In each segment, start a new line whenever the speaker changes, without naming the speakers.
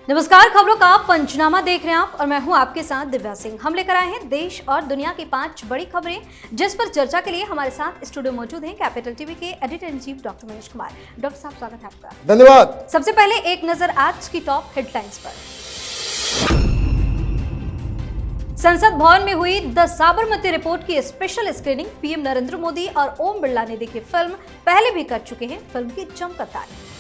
नमस्कार, खबरों का पंचनामा देख रहे हैं आप और मैं हूं आपके साथ दिव्या सिंह। हम लेकर आए हैं देश और दुनिया की 5 बड़ी खबरें, जिस पर चर्चा के लिए हमारे साथ स्टूडियो मौजूद हैं कैपिटल टीवी के editor in chief doctor Manish Kumar. Doctor साहब, स्वागत है आपका।
धन्यवाद।
सबसे पहले एक नजर आज की टॉप हेडलाइंस पर। संसद भवन में हुई द साबरमती रिपोर्ट की special screening. PM Narendra Modi और ओम बिरला ने देखी फिल्म, पहले भी कर चुके हैं फिल्म की जमकर तारीफ।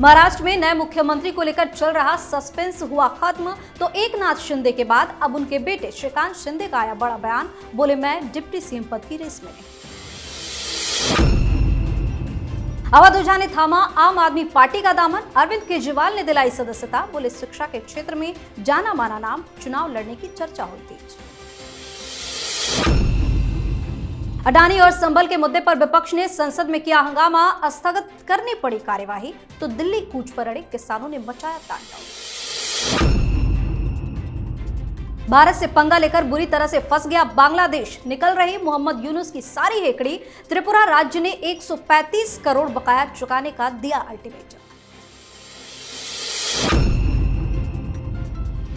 महाराष्ट्र में नए मुख्यमंत्री को लेकर चल रहा सस्पेंस हुआ खत्म, तो एकनाथ शिंदे के बाद अब उनके बेटे श्रीकांत शिंदे का आया बड़ा बयान। बोले, मैं डिप्टी सीएम पद की रेस में नहीं। अवध ओझा ने थामा आम आदमी पार्टी का दामन। अरविंद केजरीवाल ने दिलाई सदस्यता। बोले, शिक्षा के क्षेत्र में जाना माना नाम, चुनाव लड़ने की चर्चा हुई तेज। अडानी और संभल के मुद्दे पर विपक्ष ने संसद में किया हंगामा। स्थगित करनी पड़ी कार्यवाही, तो दिल्ली कूच पर अड़े किसानों ने मचाया तांडव। भारत से पंगा लेकर बुरी तरह से फंस गया बांग्लादेश। निकल रही मोहम्मद यूनुस की सारी हेकड़ी। त्रिपुरा राज्य ने 135 करोड़ बकाया चुकाने का दिया अल्टीमेटम।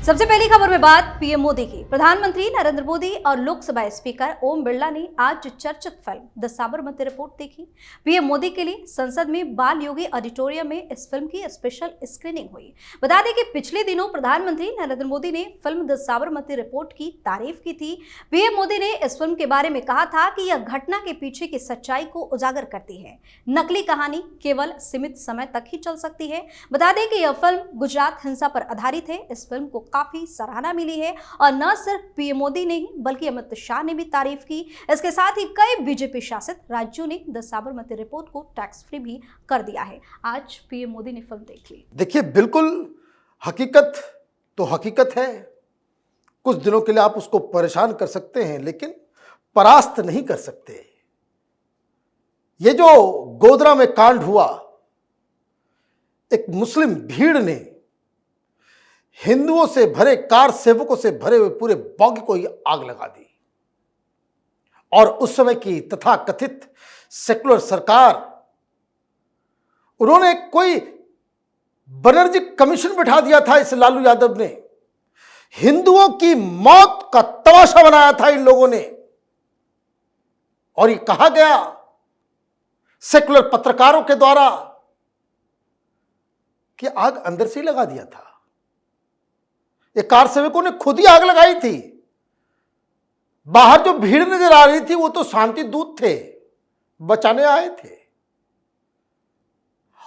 सबसे पहली खबर में बात पीएम मोदी की। प्रधानमंत्री नरेंद्र मोदी और लोकसभा स्पीकर ओम बिरला ने आज चर्चित फिल्म द साबरमती रिपोर्ट देखी। पीएम मोदी के लिए संसद में बाल योगी ऑडिटोरियम में इस फिल्म की स्पेशल स्क्रीनिंग हुई। बता दें कि पिछले दिनों प्रधानमंत्री नरेंद्र मोदी ने फिल्म द साबरमती रिपोर्ट की तारीफ की थी। पीएम मोदी ने इस फिल्म के बारे में कहा था कि यह घटना के पीछे की सच्चाई को उजागर करती है। नकली कहानी केवल सीमित समय तक ही चल सकती है। बता दें कि यह फिल्म गुजरात हिंसा पर आधारित है। इस फिल्म को काफी सराहना मिली है और न सिर्फ पीएम मोदी ने ही बल्कि अमित शाह ने भी तारीफ की। इसके साथ ही कई बीजेपी शासित राज्यों ने द साबरमती रिपोर्ट को टैक्स फ्री भी कर दिया है। आज पीएम मोदी ने फिल्म देख ली।
देखिए, बिल्कुल हकीकत तो हकीकत है। कुछ दिनों के लिए आप उसको परेशान कर सकते हैं, लेकिन परास्त नहीं कर सकते। ये जो गोधरा में कांड हुआ, एक मुस्लिम भीड़ ने हिंदुओं से भरे, कार सेवकों से भरे हुए पूरे बॉगी को ही आग लगा दी। और उस समय की तथाकथित सेकुलर सरकार, उन्होंने कोई बनर्जी कमीशन बिठा दिया था। इस लालू यादव ने हिंदुओं की मौत का तमाशा बनाया था इन लोगों ने। और ये कहा गया सेकुलर पत्रकारों के द्वारा कि आग अंदर से ही लगा दिया था। ये कार सेवकों ने खुद ही आग लगाई थी। बाहर जो भीड़ नजर आ रही थी वो तो शांति दूत थे, बचाने आए थे।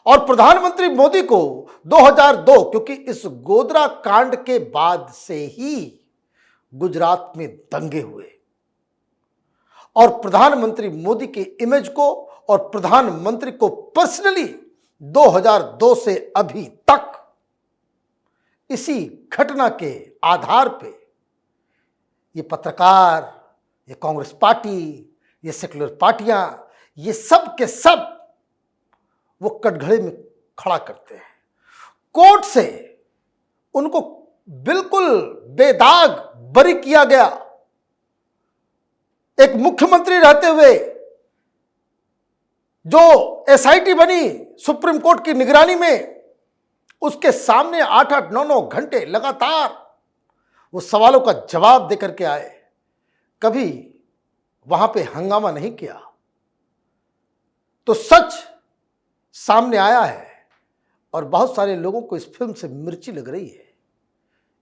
और प्रधानमंत्री मोदी को 2002, क्योंकि इस गोधरा कांड के बाद से ही गुजरात में दंगे हुए, और प्रधानमंत्री मोदी के इमेज को और प्रधानमंत्री को पर्सनली 2002 से अभी तक इसी घटना के आधार पे ये पत्रकार, ये कांग्रेस पार्टी, ये सेकुलर पार्टियां, ये सब के सब वो कटघरे में खड़ा करते हैं। कोर्ट से उनको बिल्कुल बेदाग बरी किया गया। एक मुख्यमंत्री रहते हुए जो एसआईटी बनी सुप्रीम कोर्ट की निगरानी में, उसके सामने 8-8, 9-9 घंटे लगातार वो सवालों का जवाब देकर के आए। कभी वहां पे हंगामा नहीं किया। तो सच सामने आया है और बहुत सारे लोगों को इस फिल्म से मिर्ची लग रही है।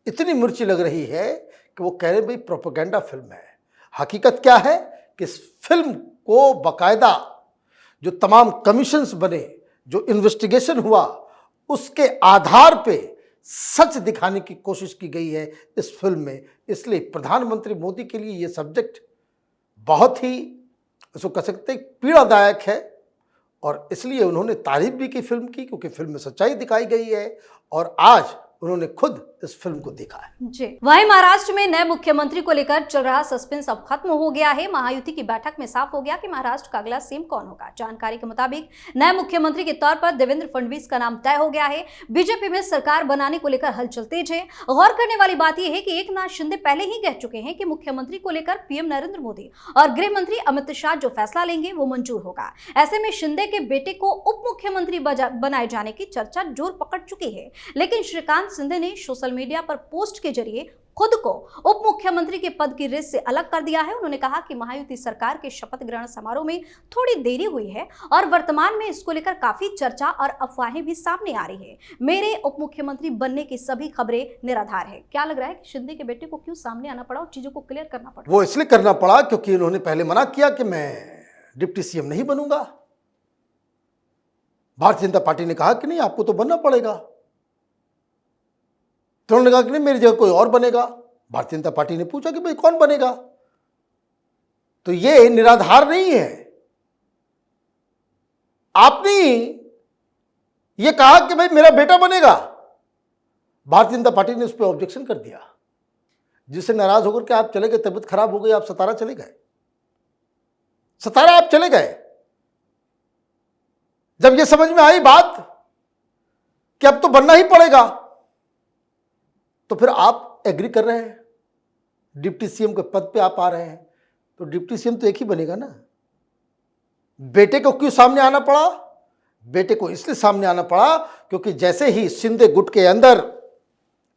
इतनी मिर्ची लग रही है कि वो कह रहे भाई प्रोपेगेंडा फिल्म है। हकीकत क्या है कि इस फिल्म को बाकायदा जो तमाम कमीशंस बने, जो इन्वेस्टिगेशन हुआ, उसके आधार पे सच दिखाने की कोशिश की गई है इस फिल्म में। इसलिए प्रधानमंत्री मोदी के लिए ये सब्जेक्ट बहुत ही, इसको कह सकते हैं, पीड़ादायक है। और इसलिए उन्होंने तारीफ भी की फिल्म की, क्योंकि फिल्म में सच्चाई दिखाई गई है। और आज उन्होंने खुद इस फिल्म को देखा है।
जी, वहीं महाराष्ट्र में नए मुख्यमंत्री को लेकर चल रहा सस्पेंस अब खत्म हो गया है। महायुति की बैठक में साफ हो गया कि महाराष्ट्र का अगला सीएम कौन होगा। जानकारी के मुताबिक नए मुख्यमंत्री के तौर पर देवेंद्र फडणवीस का नाम तय हो गया है। बीजेपी में सरकार बनाने को लेकर हलचल तेज है। गौर करने वाली बात यह है कि एकनाथ शिंदे पहले ही कह चुके हैं कि मुख्यमंत्री को लेकर पीएम नरेंद्र मोदी और गृह मंत्री अमित शाह जो फैसला लेंगे वो मंजूर होगा। ऐसे में शिंदे के बेटे को उप मुख्यमंत्री बनाए जाने की चर्चा जोर पकड़ चुकी है। लेकिन श्रीकांत शिंदे ने सोशल मीडिया पर पोस्ट के जरिए खुद को उप मुख्यमंत्री के पद की रेस से अलग कर दिया है। उन्होंने कहा कि महायुति सरकार के शपथ ग्रहण समारोह में थोड़ी देरी हुई है और वर्तमान में इसको लेकर काफी चर्चा और अफवाहें भी सामने आ रही है। मेरे उप मुख्यमंत्री बनने की सभी खबरें निराधार है। क्या लग रहा है कि शिंदे के बेटे को क्यों सामने आना पड़ा और चीजों को क्लियर करना पड़ा?
वो इसलिए करना पड़ा क्योंकि उन्होंने पहले मना किया कि मैं डिप्टी सीएम नहीं बनूंगा। भारतीय जनता पार्टी ने कहा कि नहीं, आपको तो बनना पड़ेगा। तो उन्होंने कहा कि नहीं, मेरी जगह कोई और बनेगा। भारतीय जनता पार्टी ने पूछा कि भाई कौन बनेगा, तो ये निराधार नहीं है। आपने ये कहा कि भाई मेरा बेटा बनेगा, भारतीय जनता पार्टी ने उस पर ऑब्जेक्शन कर दिया, जिससे नाराज होकर के आप चले गए। तबीयत खराब हो गई, आप सतारा चले गए। सतारा आप चले गए। जब ये समझ में आई बात कि अब तो बनना ही पड़ेगा, तो फिर आप एग्री कर रहे हैं, डिप्टी सीएम के पद पे आप आ रहे हैं। तो डिप्टी सीएम तो एक ही बनेगा ना। बेटे को क्यों सामने आना पड़ा? बेटे को इसलिए सामने आना पड़ा क्योंकि जैसे ही शिंदे गुट के अंदर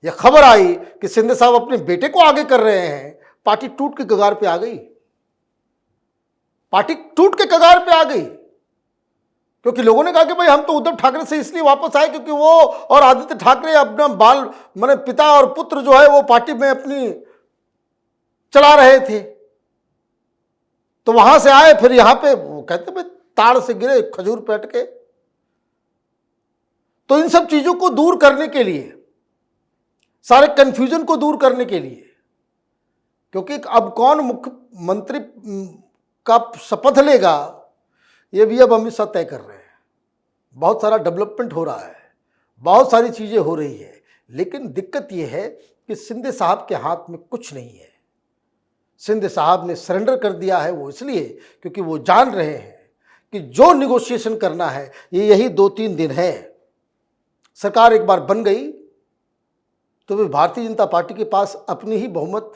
यह खबर आई कि शिंदे साहब अपने बेटे को आगे कर रहे हैं, पार्टी टूट के कगार पे आ गई। पार्टी टूट के कगार पे आ गई क्योंकि लोगों ने कहा कि भाई हम तो उद्धव ठाकरे से इसलिए वापस आए क्योंकि वो और आदित्य ठाकरे अपना बाल माने पिता और पुत्र जो है वो पार्टी में अपनी चला रहे थे, तो वहां से आए। फिर यहां पे वो कहते भाई ताड़ से गिरे खजूर पे अटके। तो इन सब चीजों को दूर करने के लिए, सारे कंफ्यूजन को दूर करने के लिए, क्योंकि अब कौन मुख्यमंत्री का शपथ लेगा ये भी अब अमित शाह तय कर रहे हैं। बहुत सारा डेवलपमेंट हो रहा है, बहुत सारी चीजें हो रही है, लेकिन दिक्कत यह है कि शिंदे साहब के हाथ में कुछ नहीं है। शिंदे साहब ने सरेंडर कर दिया है, वो इसलिए क्योंकि वो जान रहे हैं कि जो निगोशिएशन करना है ये यही 2-3 दिन है। सरकार एक बार बन गई तो फिर भारतीय जनता पार्टी के पास अपनी ही बहुमत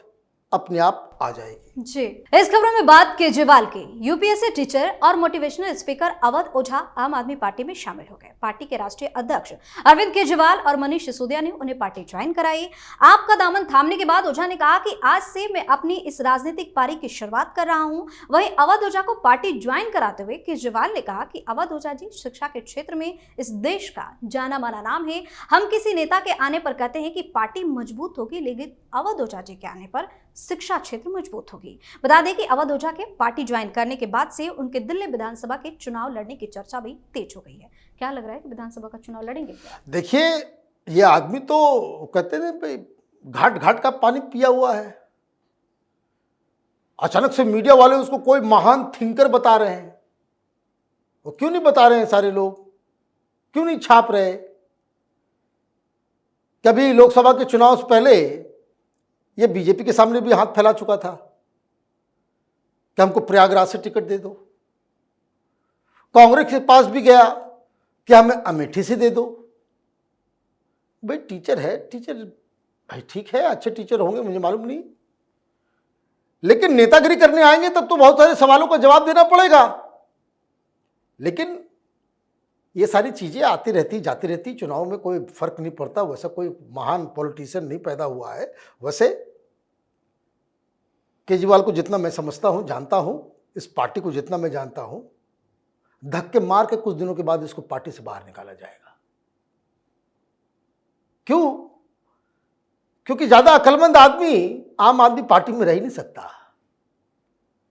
अपने आप आ जाएगी।
जी, इस खबरों में बात केजरीवाल की। यूपीएससी टीचर और मोटिवेशनल स्पीकर अवध ओझा आम आदमी पार्टी में शामिल हो गए। पार्टी के राष्ट्रीय अध्यक्ष अरविंद केजरीवाल और मनीष सिसोदिया ने उन्हें पार्टी ज्वाइन कराई। आपका दामन थामने के बाद ओझा ने कहा कि आज से मैं अपनी इस राजनीतिक पारी की शुरुआत कर रहा हूं। वहीं अवध ओझा को पार्टी ज्वाइन कराते हुए केजरीवाल ने कहा कि अवध ओझा जी शिक्षा के क्षेत्र में इस देश का जाना माना नाम है। हम किसी नेता के आने पर कहते हैं कि पार्टी मजबूत होगी, लेकिन अवध ओझा जी के आने पर शिक्षा क्षेत्र मजबूत होगी। बता दें कि अवध ओझा के पार्टी ज्वाइन करने के बाद से उनके दिल्ली विधानसभा के चुनाव लड़ने की चर्चा भी तेज हो गई है। क्या लग रहा है कि विधानसभा का चुनाव लड़ेंगे?
देखिए, ये आदमी तो कहते हैं भाई घाट घाट का पानी पिया हुआ है। अचानक से मीडिया वाले उसको कोई महान थिंकर बता रहे हैं। वो क्यों नहीं बता रहे हैं? सारे लोग क्यों नहीं छाप रहे? कभी लोकसभा के चुनाव से पहले ये बीजेपी के सामने भी हाथ फैला चुका था कि हमको प्रयागराज से टिकट दे दो। कांग्रेस के पास भी गया कि हमें अमेठी से दे दो। भाई टीचर है, टीचर भाई ठीक है, अच्छे टीचर होंगे, मुझे मालूम नहीं, लेकिन नेतागिरी करने आएंगे तब तो बहुत सारे सवालों का जवाब देना पड़ेगा। लेकिन ये सारी चीजें आती रहती जाती रहती, चुनाव में कोई फर्क नहीं पड़ता। वैसा कोई महान पॉलिटिशियन नहीं पैदा हुआ है। वैसे केजरीवाल को जितना मैं समझता हूं, जानता हूं, इस पार्टी को जितना मैं जानता हूं, धक्के मार के कुछ दिनों के बाद इसको पार्टी से बाहर निकाला जाएगा। क्यों? क्योंकि ज्यादा अक्लमंद आदमी आम आदमी पार्टी में रह ही नहीं सकता।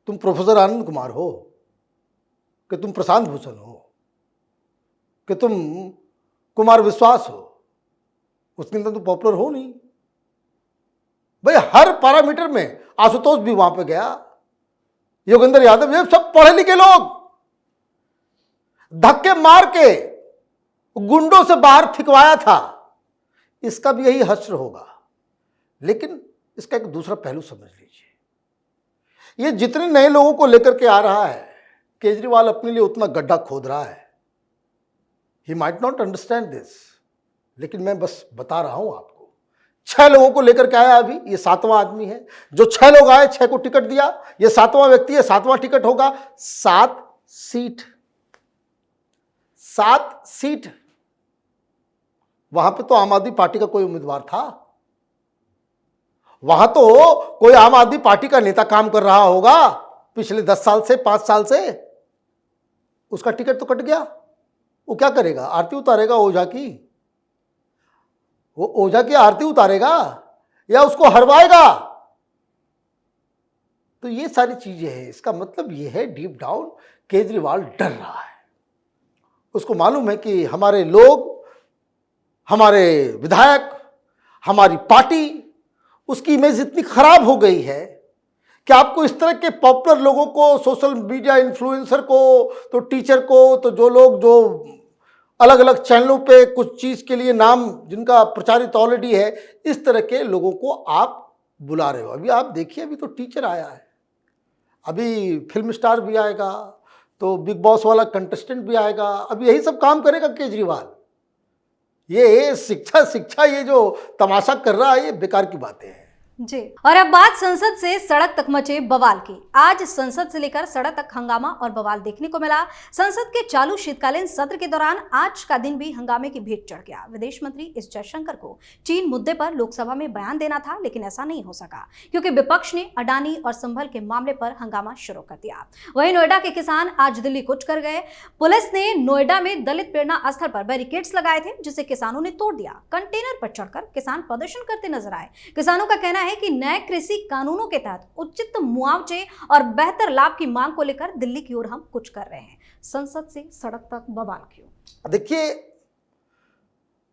तुम प्रोफेसर आनंद कुमार हो, कि तुम प्रशांत भूषण हो, कि तुम कुमार विश्वास हो, उसके अंदर तो पॉपुलर हो नहीं। भाई हर पैरामीटर में आशुतोष भी वहां पे गया, योगेंद्र यादव, ये सब पढ़े लिखे लोग धक्के मार के गुंडों से बाहर फिकवाया था इसका भी यही हश्र होगा। लेकिन इसका एक दूसरा पहलू समझ लीजिए, ये जितने नए लोगों को लेकर के आ रहा है, केजरीवाल अपने लिए उतना गड्ढा खोद रहा है। He might not understand this, लेकिन मैं बस बता रहा हूं आपको। 6 लोगों को लेकर के आया अभी, ये 7वां आदमी है। जो 6 लोग आए, 6 को टिकट दिया, ये 7वां व्यक्ति है, 7वां टिकट होगा। 7 सीट, 7 सीट। वहां पे तो आम आदमी पार्टी का कोई उम्मीदवार था, वहां तो कोई आम आदमी पार्टी का नेता काम कर रहा होगा पिछले 10 साल से, 5 साल से। उसका टिकट तो कट गया। वो क्या करेगा? आरती उतारेगा ओझा की? वो ओझा की आरती उतारेगा या उसको हरवाएगा? तो ये सारी चीजें हैं। इसका मतलब ये है, डीप डाउन केजरीवाल डर रहा है। उसको मालूम है कि हमारे लोग, हमारे विधायक, हमारी पार्टी, उसकी इमेज इतनी खराब हो गई है कि आपको इस तरह के पॉपुलर लोगों को, सोशल मीडिया इन्फ्लुएंसर को, तो टीचर को, तो जो लोग जो अलग अलग चैनलों पे कुछ चीज़ के लिए नाम जिनका प्रचारित ऑलरेडी है, इस तरह के लोगों को आप बुला रहे हो। अभी आप देखिए, अभी तो टीचर आया है, अभी फिल्म स्टार भी आएगा, तो बिग बॉस वाला कंटेस्टेंट भी आएगा। अभी यही सब काम करेगा केजरीवाल। ये शिक्षा ये जो तमाशा कर रहा है, ये बेकार की बातें हैं
जी। और अब बात संसद से सड़क तक मचे बवाल की। आज संसद से लेकर सड़क तक हंगामा और बवाल देखने को मिला। संसद के चालू शीतकालीन सत्र के दौरान आज का दिन भी हंगामे की भेंट चढ़ गया। विदेश मंत्री एस जयशंकर को चीन मुद्दे पर लोकसभा में बयान देना था, लेकिन ऐसा नहीं हो सका क्योंकि विपक्ष ने अडानी और संभल के मामले पर हंगामा शुरू कर दिया। वहीं नोएडा के किसान आज दिल्ली कूच कर गए। पुलिस ने नोएडा में दलित प्रेरणा स्थल पर बैरिकेड्स लगाए थे, जिसे किसानों ने तोड़ दिया। कंटेनर पर चढ़कर किसान प्रदर्शन करते नजर आए। किसानों का कहना है कि नए कृषि कानूनों के तहत उचित मुआवजे और बेहतर लाभ की मांग को लेकर दिल्ली की ओर हम कुछ कर रहे हैं। संसद से सड़क तक बवाल क्यों?
देखिए,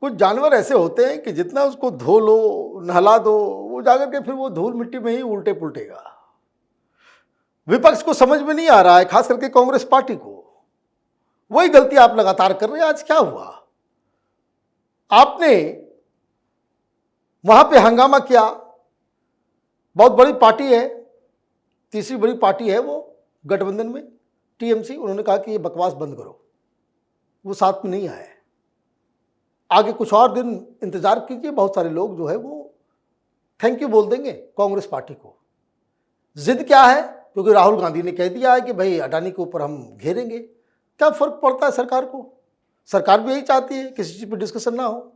कुछ जानवर ऐसे होते हैं कि जितना उसको धो लो, नहला दो, वो जाकर के फिर वो धूल मिट्टी में ही उल्टे पुल्टेगा। विपक्ष को समझ में नहीं आ रहा है, खास करके कांग्रेस पार्टी को। वही गलती आप लगातार कर रहे हैं। आज क्या हुआ? आपने वहां पे हंगामा किया। बहुत बड़ी पार्टी है, तीसरी बड़ी पार्टी है वो गठबंधन में, टीएमसी। उन्होंने कहा कि ये बकवास बंद करो। वो साथ में नहीं आए। आगे कुछ और दिन इंतजार कीजिए, बहुत सारे लोग जो है वो थैंक यू बोल देंगे कांग्रेस पार्टी को। जिद क्या है? क्योंकि राहुल गांधी ने कह दिया है कि भाई अडानी के ऊपर हम घेरेंगे। क्या फर्क पड़ता है सरकार को? सरकार भी यही चाहती है किसी चीज पर डिस्कशन ना हो।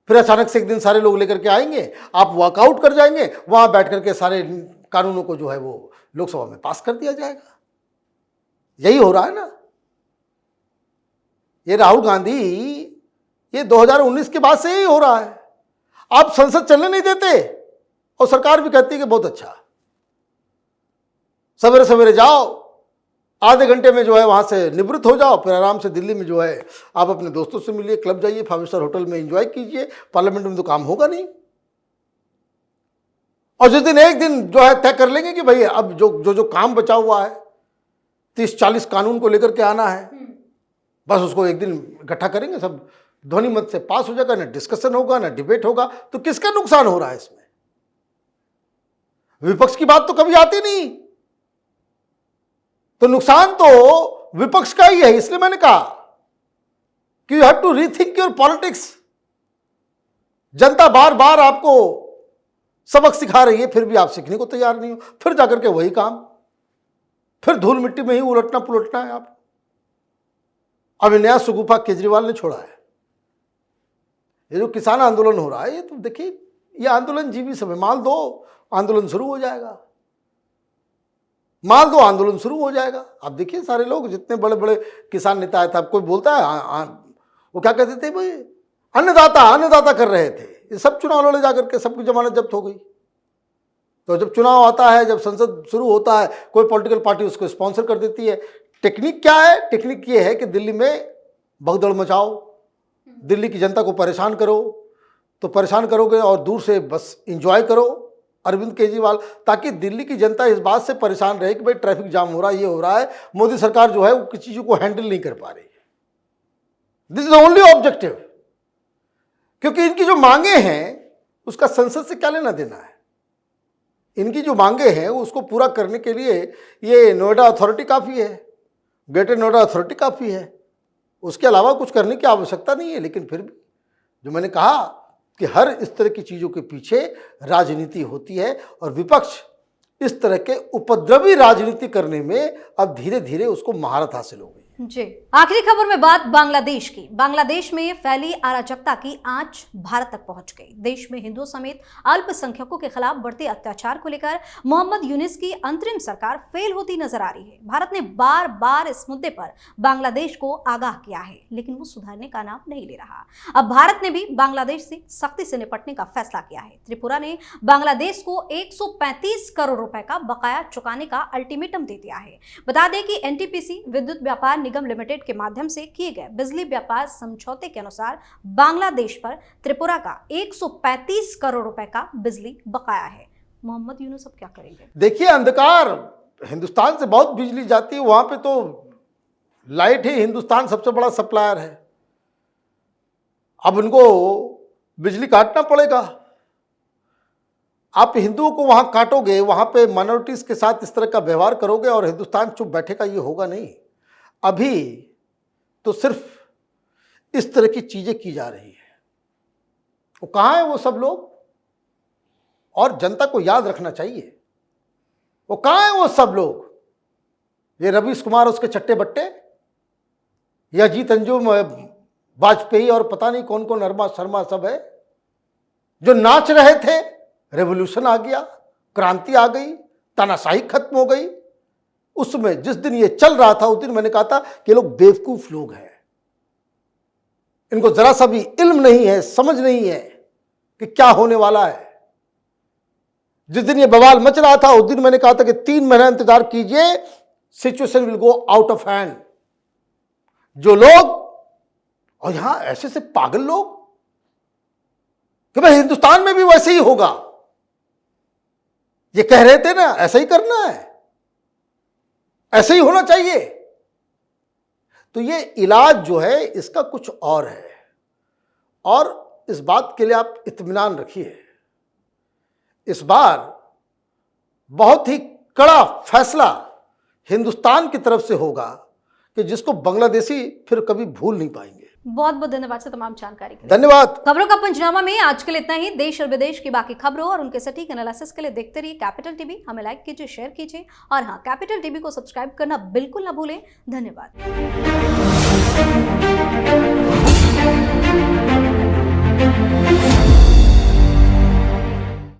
फिर अचानक से एक दिन सारे लोग लेकर के आएंगे, आप वॉकआउट कर जाएंगे, वहां बैठ करके सारे कानूनों को जो है वो लोकसभा में पास कर दिया जाएगा। यही हो रहा है ना। ये राहुल गांधी, ये 2019 के बाद से यही हो रहा है। आप संसद चलने नहीं देते और सरकार भी कहती है कि बहुत अच्छा, सवेरे सवेरे जाओ, आधे घंटे में जो है वहां से निवृत्त हो जाओ, फिर आराम से दिल्ली में जो है आप अपने दोस्तों से मिलिए, क्लब जाइए, 5 स्टार होटल में एंजॉय कीजिए। पार्लियामेंट में तो काम होगा नहीं। और जिस दिन एक दिन जो है तय कर लेंगे कि भाई अब जो काम बचा हुआ है, 30-40 कानून को लेकर के आना है, बस उसको एक दिन इकट्ठा करेंगे, सब ध्वनि मत से पास हो जाएगा, ना डिस्कशन होगा, ना डिबेट होगा। तो किसका नुकसान हो रहा है इसमें? विपक्ष की बात तो कभी आती नहीं। तो नुकसान तो विपक्ष का ही है। इसलिए मैंने कहा कि you have to rethink your politics. जनता बार बार आपको सबक सिखा रही है, फिर भी आप सीखने को तैयार नहीं हो। फिर जाकर के वही काम, फिर धूल मिट्टी में ही उलटना पुलटना है आप। अब नया सुगुफा केजरीवाल ने छोड़ा है। ये जो किसान आंदोलन हो रहा है, ये तो देखिए, ये आंदोलन जीवी समय, माल दो आंदोलन शुरू हो जाएगा। माल दो आंदोलन शुरू हो जाएगा। आप देखिए, सारे लोग जितने बड़े बड़े किसान नेता आए थे, कोई बोलता है वो क्या कहते थे भाई, अन्नदाता कर रहे थे। ये सब चुनाव लड़े जाकर के सबकी जमानत जब्त हो गई। तो जब चुनाव आता है, जब संसद शुरू होता है, कोई पॉलिटिकल पार्टी उसको स्पॉन्सर कर देती है। टेक्निक क्या है? टेक्निक ये है कि दिल्ली में भगदड़ मचाओ, दिल्ली की जनता को परेशान करो। तो परेशान करोगे और दूर से बस इंजॉय करो अरविंद केजरीवाल, ताकि दिल्ली की जनता इस बात से परेशान रहे कि भाई ट्रैफिक जाम हो रहा है, ये हो रहा है, मोदी सरकार जो है वो किसी चीज़ों को हैंडल नहीं कर पा रही है। दिस इज ओनली ऑब्जेक्टिव क्योंकि इनकी जो मांगे हैं उसका संसद से क्या लेना देना है। इनकी जो मांगे हैं उसको पूरा करने के लिए ये नोएडा अथॉरिटी काफ़ी है, ग्रेटर नोएडा अथॉरिटी काफ़ी है, उसके अलावा कुछ करने की आवश्यकता नहीं है। लेकिन फिर भी जो मैंने कहा कि हर इस तरह की चीज़ों के पीछे राजनीति होती है और विपक्ष इस तरह के उपद्रवी राजनीति करने में अब धीरे धीरे उसको महारत हासिल हो गई।
जी, आखिरी खबर में बात बांग्लादेश की। बांग्लादेश में फैली अराजकता की आंच भारत तक पहुंच गई। देश में हिंदुओं समेत अल्पसंख्यकों के खिलाफ बढ़ते अत्याचार को लेकर मोहम्मद यूनिस की अंतरिम सरकार फेल होती नजर आ रही है। भारत ने बार बार इस मुद्दे पर बांग्लादेश को आगाह किया है, लेकिन वो सुधारने का नाम नहीं ले रहा। अब भारत ने भी बांग्लादेश से सख्ती से निपटने का फैसला किया है। त्रिपुरा ने बांग्लादेश को 135 करोड़ रुपए का बकाया चुकाने का अल्टीमेटम दे दिया है। बता दें कि एनटीपीसी विद्युत व्यापार निगम लिमिटेड के माध्यम से किए गए बिजली व्यापार समझौते के अनुसार बांग्लादेश पर त्रिपुरा का 135 करोड़ रुपए का बिजली बकाया है। मोहम्मद यूनुस अब क्या करेंगे?
देखिए, अंधकार हिंदुस्तान से बहुत बिजली जाती है, वहां पे तो लाइट ही हिंदुस्तान सबसे बड़ा सप्लायर है। अब उनको बिजली काटना पड़ेगा। आप हिंदुओं को वहां काटोगे, वहां पे माइनॉरिटीज के साथ इस तरह का व्यवहार करोगे और हिंदुस्तान चुप बैठेगा, ये होगा नहीं। अभी तो सिर्फ इस तरह की चीजें की जा रही है। वो कहाँ है वो सब लोग? और जनता को याद रखना चाहिए, वो कहाँ है वो सब लोग? ये रवीश कुमार उसके चट्टे बट्टे, या अजीत अंजुम, वाजपेयी और पता नहीं कौन कौन अरमा शर्मा सब है जो नाच रहे थे। रेवोल्यूशन आ गया, क्रांति आ गई, तानाशाही खत्म हो गई। उसमें जिस दिन ये चल रहा था उस दिन मैंने कहा था कि ये लोग बेवकूफ लोग हैं, इनको जरा सा भी इल्म नहीं है, समझ नहीं है कि क्या होने वाला है। जिस दिन ये बवाल मच रहा था उस दिन मैंने कहा था कि 3 महीना इंतजार कीजिए, situation will go out of hand. जो लोग, और यहां ऐसे से पागल लोग कि भाई हिंदुस्तान में भी वैसे ही होगा, ये कह रहे थे ना, ऐसा ही करना है, ऐसे ही होना चाहिए। तो ये इलाज जो है इसका कुछ और है, और इस बात के लिए आप इत्मीनान रखिए, इस बार बहुत ही कड़ा फैसला हिंदुस्तान की तरफ से होगा कि जिसको बांग्लादेशी फिर कभी भूल नहीं पाएंगे।
बहुत बहुत धन्यवाद से तमाम जानकारी के लिए।
धन्यवाद।
खबरों का पंचनामा में आज के लिए इतना ही। देश और विदेश की बाकी खबरों और उनके सटीक एनालिसिस के लिए देखते रहिए कैपिटल टीवी। हमें लाइक कीजिए, शेयर कीजिए और हाँ, कैपिटल टीवी को सब्सक्राइब करना बिल्कुल ना भूलें। धन्यवाद।